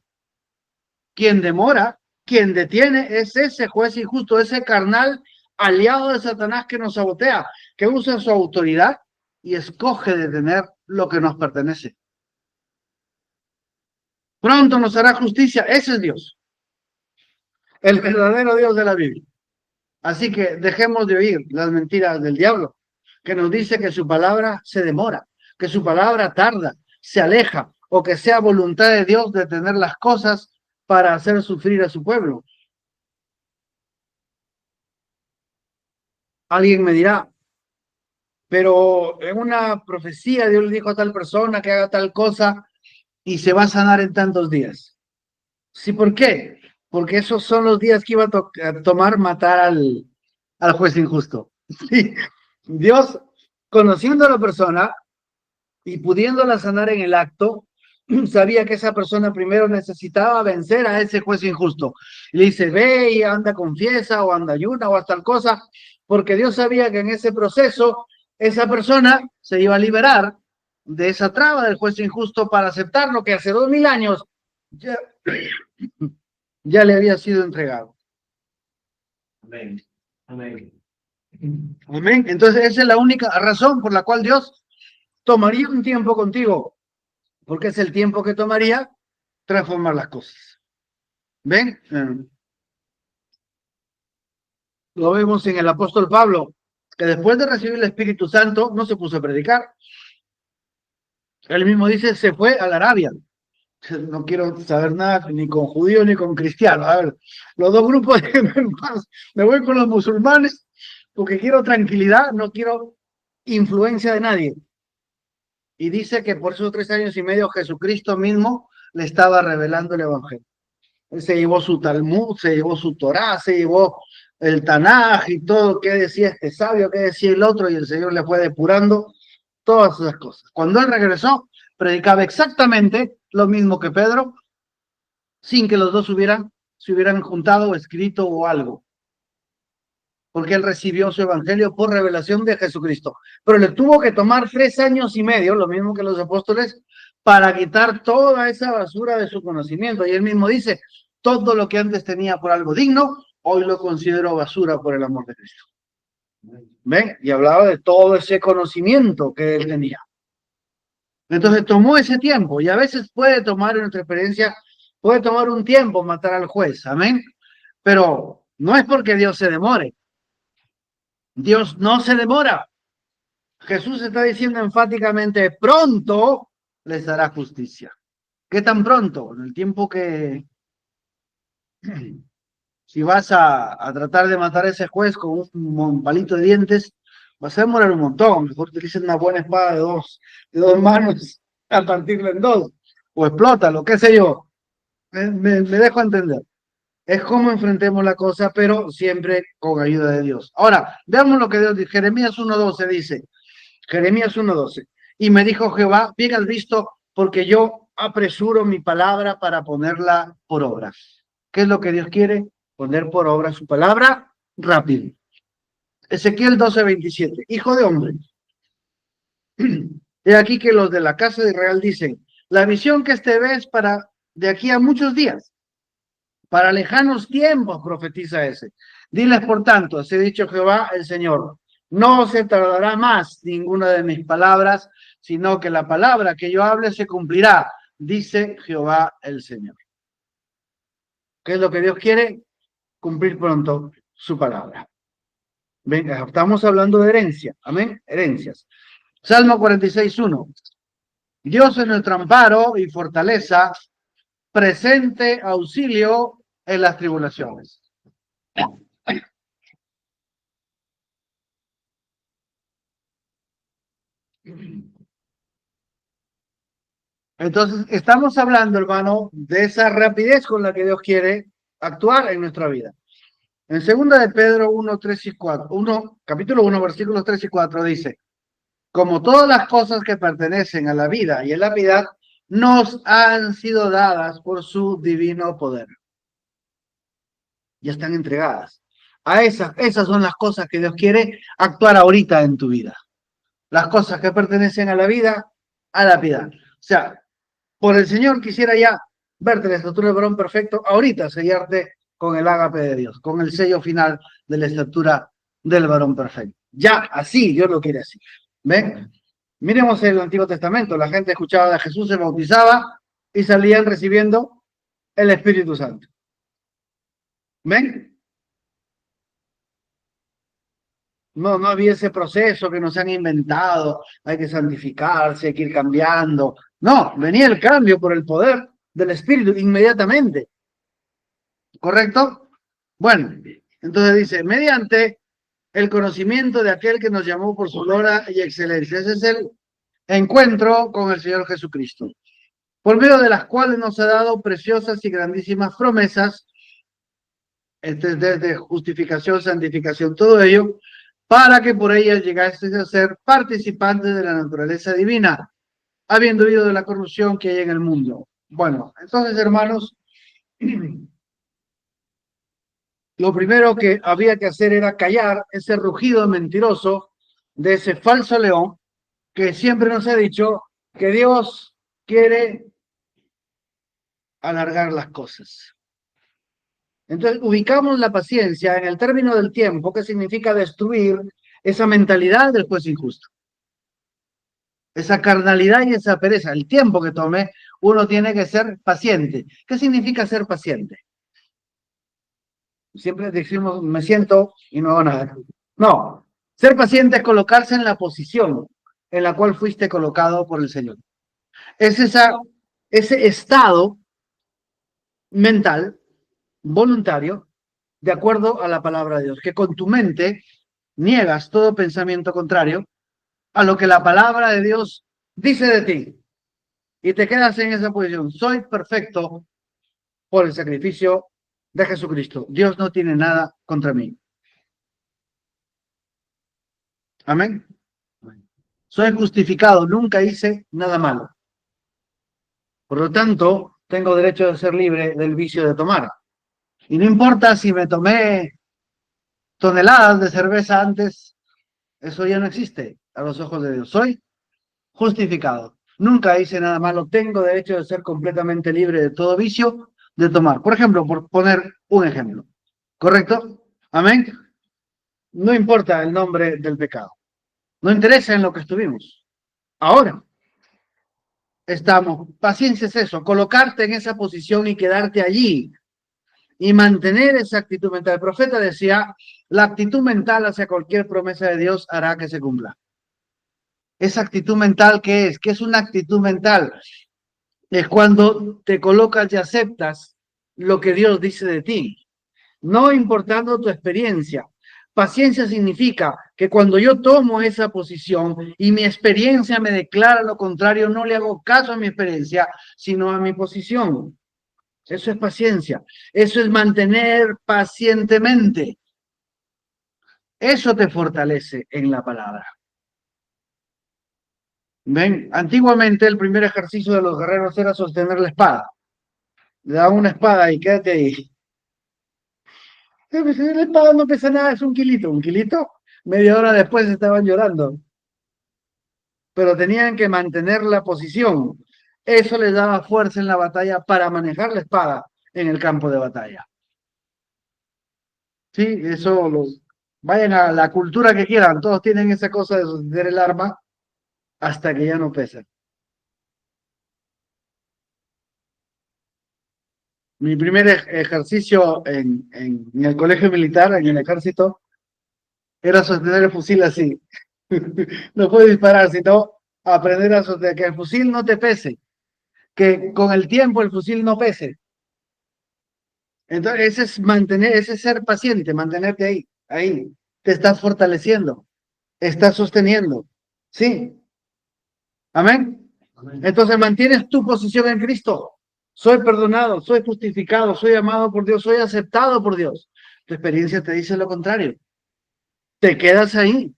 Speaker 1: Quien demora, quien detiene es ese juez injusto, ese carnal aliado de Satanás que nos sabotea, que usa su autoridad y escoge detener lo que nos pertenece. Pronto nos hará justicia. Ese es Dios, el verdadero Dios de la Biblia. Así que dejemos de oír las mentiras del diablo, que nos dice que su palabra se demora, que su palabra tarda, se aleja, o que sea voluntad de Dios detener las cosas para hacer sufrir a su pueblo. Alguien me dirá, pero en una profecía Dios le dijo a tal persona que haga tal cosa y se va a sanar en tantos días. ¿Sí? ¿Por qué? Porque esos son los días que iba a tomar matar al juez injusto. Sí. Dios, conociendo a la persona y pudiéndola sanar en el acto, sabía que esa persona primero necesitaba vencer a ese juez injusto. Y le dice, ve y anda, confiesa, o anda, ayuna, o haz tal cosa, porque Dios sabía que en ese proceso esa persona se iba a liberar de esa traba del juez injusto para aceptar lo que hace 2000 años ya le había sido entregado.
Speaker 2: Amén. Amén.
Speaker 1: Amén. Entonces esa es la única razón por la cual Dios tomaría un tiempo contigo, porque es el tiempo que tomaría transformar las cosas. ¿Ven? Lo vemos en el apóstol Pablo, que después de recibir el Espíritu Santo no se puso a predicar. Él mismo dice, se fue a la Arabia. No quiero saber nada ni con judíos ni con cristianos. A ver, los dos grupos, me voy con los musulmanes porque quiero tranquilidad, no quiero influencia de nadie. Y dice que por esos 3 años y medio Jesucristo mismo le estaba revelando el Evangelio. Él se llevó su Talmud, se llevó su Torá, se llevó el Tanaj y todo, qué decía este sabio, qué decía el otro, y el Señor le fue depurando todas esas cosas. Cuando él regresó, predicaba exactamente lo mismo que Pedro, sin que los dos se hubieran juntado o escrito o algo. Porque él recibió su evangelio por revelación de Jesucristo. Pero le tuvo que tomar 3 años y medio, lo mismo que los apóstoles, para quitar toda esa basura de su conocimiento. Y él mismo dice, todo lo que antes tenía por algo digno, hoy lo considero basura por el amor de Cristo. ¿Ven? Y hablaba de todo ese conocimiento que él tenía. Entonces tomó ese tiempo, y a veces puede tomar, en nuestra experiencia, puede tomar un tiempo matar al juez, amén. Pero no es porque Dios se demore. Dios no se demora. Jesús está diciendo enfáticamente, pronto les dará justicia. ¿Qué tan pronto? En el tiempo que, si vas a tratar de matar a ese juez con un palito de dientes, vas a demorar un montón. Mejor utilicen una buena espada de dos manos a partirla en dos. O explótalo, qué sé yo. Me dejo entender. Es como enfrentemos la cosa, pero siempre con ayuda de Dios. Ahora, veamos lo que Dios dice. Jeremías 1:12 dice, Jeremías 1:12, y me dijo Jehová, bien has visto, porque yo apresuro mi palabra para ponerla por obra. ¿Qué es lo que Dios quiere? Poner por obra su palabra rápido. Ezequiel 12:27, hijo de hombre. He aquí que los de la casa de Israel dicen, la visión que este ves para de aquí a muchos días, para lejanos tiempos, profetiza ese. Diles, por tanto, así ha dicho Jehová el Señor, no se tardará más ninguna de mis palabras, sino que la palabra que yo hable se cumplirá, dice Jehová el Señor. ¿Qué es lo que Dios quiere? Cumplir pronto su palabra. Venga, estamos hablando de herencia, amén, herencias. Salmo 46:1. Dios es nuestro amparo y fortaleza, presente auxilio en las tribulaciones. Entonces, estamos hablando, hermano, de esa rapidez con la que Dios quiere actuar en nuestra vida. En 2 de Pedro 1:3-4, capítulo 1, versículos 3 y 4 dice, como todas las cosas que pertenecen a la vida y a la piedad, nos han sido dadas por su divino poder. Ya están entregadas. Esas son las cosas que Dios quiere actuar ahorita en tu vida. Las cosas que pertenecen a la vida, a la piedad. O sea, por el Señor quisiera ya verte la estatura del varón perfecto, ahorita sellarte con el ágape de Dios, con el sello final de la estatura del varón perfecto. Ya, así, Dios lo quiere así. ¿Ven? Miremos el Antiguo Testamento, la gente escuchaba de Jesús, se bautizaba y salían recibiendo el Espíritu Santo. ¿Ven? No había ese proceso que nos han inventado, hay que santificarse, hay que ir cambiando. No, venía el cambio por el poder del Espíritu inmediatamente. ¿Correcto? Bueno, entonces dice, mediante el conocimiento de aquel que nos llamó por su gloria y excelencia. Ese es el encuentro con el Señor Jesucristo, por medio de las cuales nos ha dado preciosas y grandísimas promesas, desde justificación, santificación, todo ello, para que por ellas llegasteis a ser participantes de la naturaleza divina, habiendo huido de la corrupción que hay en el mundo. Bueno, entonces, hermanos, lo primero que había que hacer era callar ese rugido mentiroso de ese falso león que siempre nos ha dicho que Dios quiere alargar las cosas. Entonces, ubicamos la paciencia en el término del tiempo, que significa destruir esa mentalidad del juez injusto. esa carnalidad y esa pereza, el tiempo que tome, uno tiene que ser paciente. ¿Qué significa ser paciente? Siempre decimos, me siento y no hago nada. No, ser paciente es colocarse en la posición en la cual fuiste colocado por el Señor. Es ese estado mental, voluntario, de acuerdo a la palabra de Dios, que con tu mente niegas todo pensamiento contrario a lo que la palabra de Dios dice de ti y te quedas en esa posición. Soy perfecto por el sacrificio de Jesucristo. Dios no tiene nada contra mí. Amén. Soy justificado, nunca hice nada malo. Por lo tanto, tengo derecho de ser libre del vicio de tomar. Y no importa si me tomé toneladas de cerveza antes, eso ya no existe a los ojos de Dios. Soy justificado. Nunca hice nada malo. Tengo derecho de ser completamente libre de todo vicio de tomar. Por ejemplo, por poner un ejemplo. ¿Correcto? Amén. No importa el nombre del pecado. No interesa en lo que estuvimos. Ahora estamos. Paciencia es eso, colocarte en esa posición y quedarte allí y mantener esa actitud mental. El profeta decía, la actitud mental hacia cualquier promesa de Dios hará que se cumpla. Esa actitud mental, ¿qué es? ¿Qué es una actitud mental? Es cuando te colocas y aceptas lo que Dios dice de ti, no importando tu experiencia. Paciencia significa que cuando yo tomo esa posición y mi experiencia me declara lo contrario, no le hago caso a mi experiencia, sino a mi posición. Eso es paciencia. Eso es mantener pacientemente. Eso te fortalece en la palabra. ¿Ven? Antiguamente el primer ejercicio de los guerreros era sostener la espada. Le daban una espada y quédate ahí. La espada no pesa nada, es un kilito. Un kilito, media hora después estaban llorando. Pero tenían que mantener la posición. Eso les daba fuerza en la batalla para manejar la espada en el campo de batalla. Sí, eso los vayan a la cultura que quieran, todos tienen esa cosa de sostener el arma hasta que ya no pesa. Mi primer ejercicio en el colegio militar, en el ejército, era sostener el fusil así. No puedes disparar, sino aprender a sostener, que el fusil no te pese, que con el tiempo el fusil no pese. Entonces, ese es mantener, ese es ser paciente, mantenerte ahí. Te estás fortaleciendo, estás sosteniendo. Sí, amén. Entonces mantienes tu posición en Cristo. Soy perdonado, soy justificado, soy amado por Dios, soy aceptado por Dios. Tu experiencia te dice lo contrario. Te quedas ahí.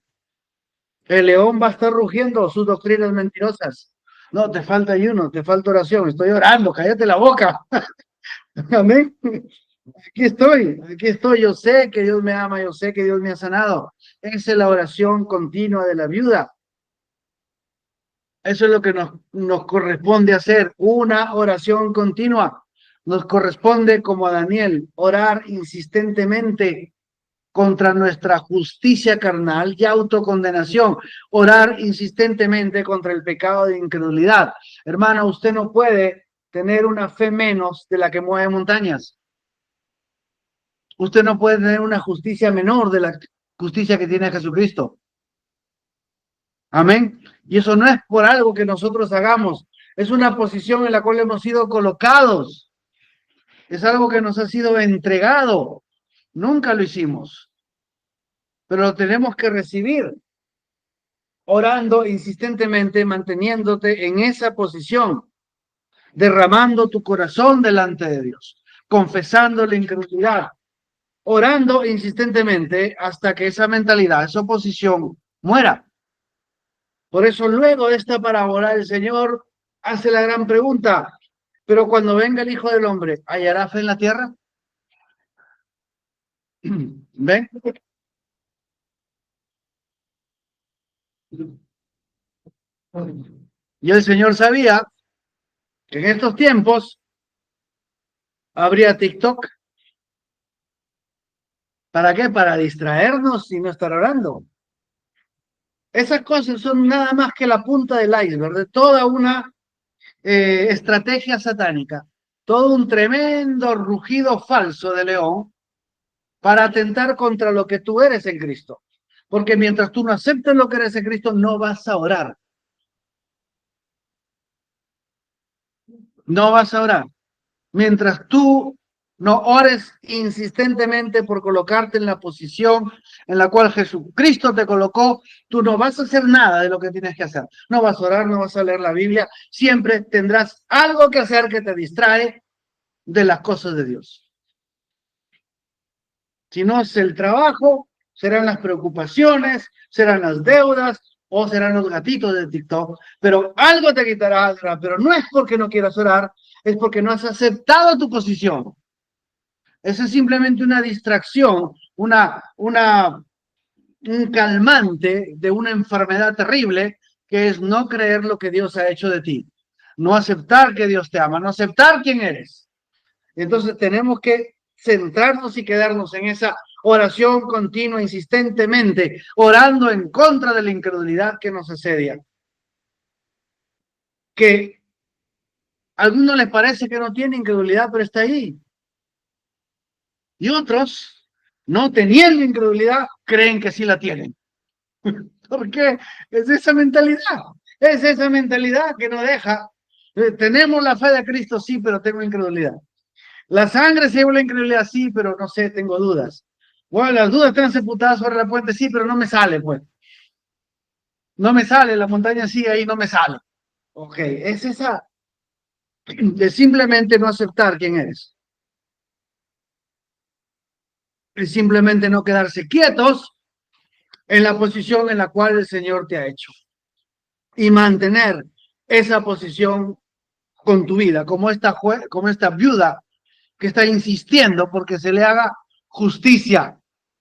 Speaker 1: El león va a estar rugiendo sus doctrinas mentirosas. No, te falta ayuno, te falta oración. Estoy orando, cállate la boca. Amén. Aquí estoy. Yo sé que Dios me ama, yo sé que Dios me ha sanado. Esa es la oración continua de la viuda. Eso es lo que nos corresponde hacer, una oración continua. Nos corresponde, como a Daniel, orar insistentemente contra nuestra justicia carnal y autocondenación, orar insistentemente contra el pecado de incredulidad. Hermano, usted no puede tener una fe menos de la que mueve montañas. Usted no puede tener una justicia menor de la justicia que tiene Jesucristo. Amén. Y eso no es por algo que nosotros hagamos, es una posición en la cual hemos sido colocados. Es algo que nos ha sido entregado. Nunca lo hicimos, pero lo tenemos que recibir, orando insistentemente, manteniéndote en esa posición, derramando tu corazón delante de Dios, confesando la incredulidad, orando insistentemente hasta que esa mentalidad, esa posición muera. Por eso luego de esta parábola el Señor hace la gran pregunta, pero cuando venga el Hijo del Hombre, ¿hallará fe en la tierra? ¿Ven? Y el Señor sabía que en estos tiempos habría TikTok. ¿Para qué? Para distraernos y no estar orando. Esas cosas son nada más que la punta del iceberg de toda una estrategia satánica, todo un tremendo rugido falso de león para atentar contra lo que tú eres en Cristo. Porque mientras tú no aceptes lo que eres en Cristo, no vas a orar. No vas a orar. Mientras tú no ores insistentemente por colocarte en la posición en la cual Jesucristo te colocó, tú no vas a hacer nada de lo que tienes que hacer. No vas a orar, no vas a leer la Biblia. Siempre tendrás algo que hacer que te distrae de las cosas de Dios. Si no es el trabajo, serán las preocupaciones, serán las deudas o serán los gatitos de TikTok, pero algo te quitará, pero no es porque no quieras orar, es porque no has aceptado tu posición. Eso es simplemente una distracción, un calmante de una enfermedad terrible que es no creer lo que Dios ha hecho de ti, no aceptar que Dios te ama, no aceptar quién eres. Entonces tenemos que centrarnos y quedarnos en esa oración continua, insistentemente, orando en contra de la incredulidad que nos asedia. Que a algunos les parece que no tiene incredulidad, pero está ahí. Y otros, no teniendo incredulidad, creen que sí la tienen. ¿Por qué? Es esa mentalidad que no deja. Tenemos la fe de Cristo, sí, pero tengo incredulidad. La sangre se lleva la incredulidad, sí, pero no sé, tengo dudas. Bueno, las dudas están sepultadas sobre la puente, sí, pero no me sale, pues. No me sale, la montaña sigue ahí, no me sale. Ok, es esa de simplemente no aceptar quién eres. Es simplemente no quedarse quietos en la posición en la cual el Señor te ha hecho. Y mantener esa posición con tu vida, como esta viuda que está insistiendo porque se le haga justicia,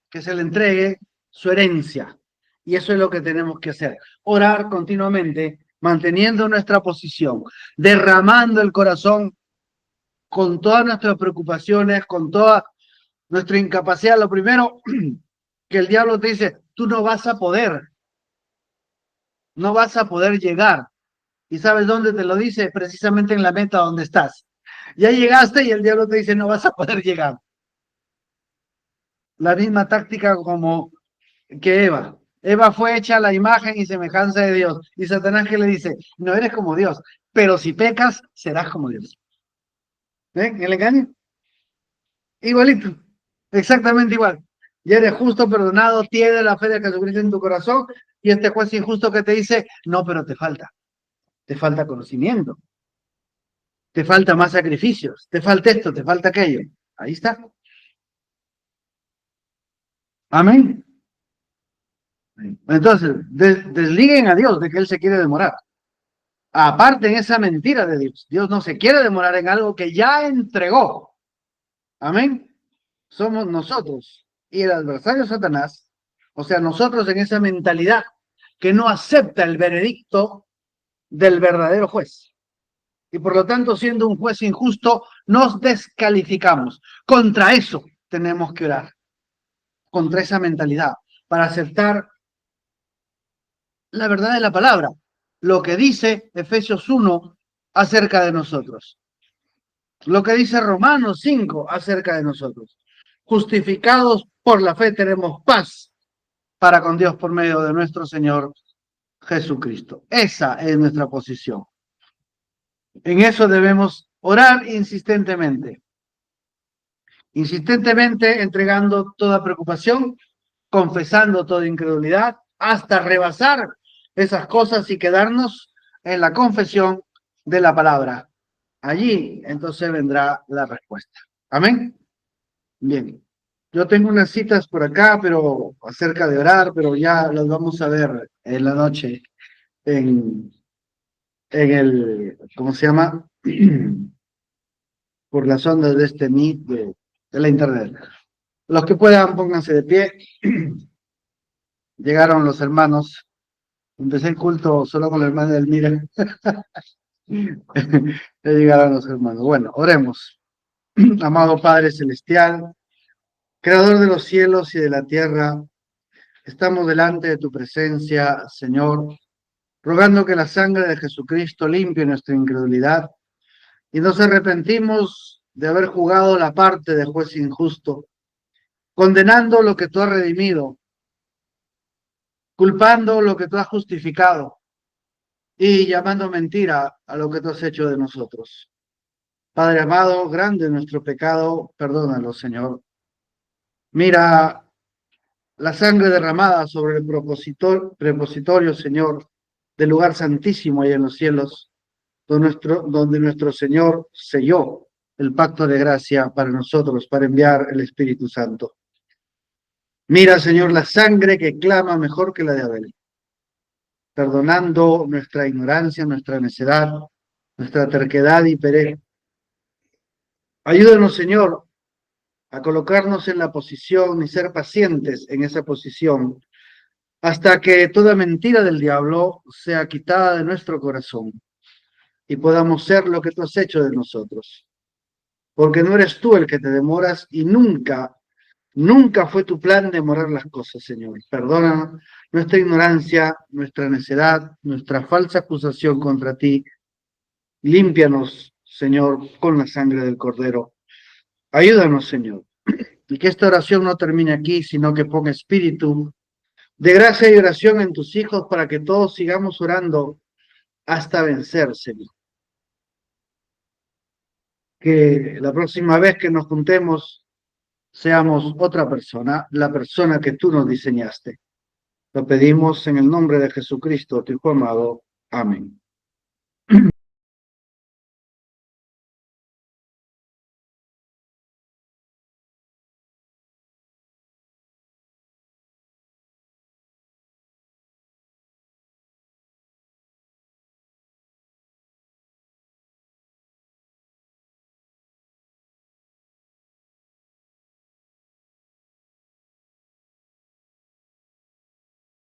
Speaker 1: que se le entregue su herencia. Y eso es lo que tenemos que hacer, orar continuamente, manteniendo nuestra posición, derramando el corazón con todas nuestras preocupaciones, con toda nuestra incapacidad. Lo primero que el diablo te dice, tú no vas a poder llegar. ¿Y sabes dónde te lo dice? Precisamente en la meta donde estás. Ya llegaste y el diablo te dice, no vas a poder llegar. La misma táctica como que Eva. Eva fue hecha a la imagen y semejanza de Dios. Y Satanás que le dice, no eres como Dios, pero si pecas, serás como Dios. ¿Ven el engaño? Igualito, exactamente igual. Ya eres justo, perdonado, tienes la fe de Jesucristo en tu corazón y este juez injusto que te dice, no, pero te falta conocimiento, te falta más sacrificios, te falta esto, te falta aquello. Ahí está. Amén. Entonces, desliguen a Dios de que Él se quiere demorar. Aparten esa mentira de Dios. Dios no se quiere demorar en algo que ya entregó. Amén. Somos nosotros y el adversario Satanás, o sea, nosotros en esa mentalidad que no acepta el veredicto del verdadero juez. Y por lo tanto, siendo un juez injusto, nos descalificamos. Contra eso tenemos que orar, contra esa mentalidad, para aceptar la verdad de la palabra, lo que dice Efesios 1 acerca de nosotros, lo que dice Romanos 5 acerca de nosotros. Justificados por la fe tenemos paz para con Dios por medio de nuestro Señor Jesucristo. Esa es nuestra posición. En eso debemos orar insistentemente. Insistentemente entregando toda preocupación, confesando toda incredulidad, hasta rebasar esas cosas y quedarnos en la confesión de la palabra. Allí entonces vendrá la respuesta. Amén. Bien. Yo tengo unas citas por acá, pero acerca de orar, pero ya las vamos a ver en la noche en el, ¿cómo se llama? Por las ondas de este Meet de la internet. Los que puedan, pónganse de pie. Llegaron los hermanos. Empecé el culto solo con la hermana Elmira. Ya llegaron los hermanos. Bueno, oremos. Amado Padre Celestial, Creador de los cielos y de la tierra, Estamos delante de tu presencia, Señor, rogando que la sangre de Jesucristo limpie nuestra incredulidad y nos arrepentimos de haber jugado la parte de juez injusto, condenando lo que tú has redimido, culpando lo que tú has justificado y llamando mentira a lo que tú has hecho de nosotros. Padre amado, grande es nuestro pecado, perdónalo, Señor. Mira la sangre derramada sobre el prepositorio, Señor, del lugar santísimo ahí en los cielos, donde nuestro Señor selló el pacto de gracia para nosotros, para enviar el Espíritu Santo. Mira, Señor, la sangre que clama mejor que la de Abel, perdonando nuestra ignorancia, nuestra necedad, nuestra terquedad y pereza. Ayúdanos, Señor, a colocarnos en la posición y ser pacientes en esa posición hasta que toda mentira del diablo sea quitada de nuestro corazón y podamos ser lo que tú has hecho de nosotros. Porque no eres tú el que te demoras y nunca fue tu plan demorar las cosas, Señor. Perdona nuestra ignorancia, nuestra necedad, nuestra falsa acusación contra ti. Límpianos, Señor, con la sangre del Cordero. Ayúdanos, Señor. Y que esta oración no termine aquí, sino que ponga espíritu de gracia y oración en tus hijos para que todos sigamos orando hasta vencer, Señor. Que la próxima vez que nos juntemos seamos otra persona, la persona que tú nos diseñaste. Lo pedimos en el nombre de Jesucristo, tu Hijo amado. Amén.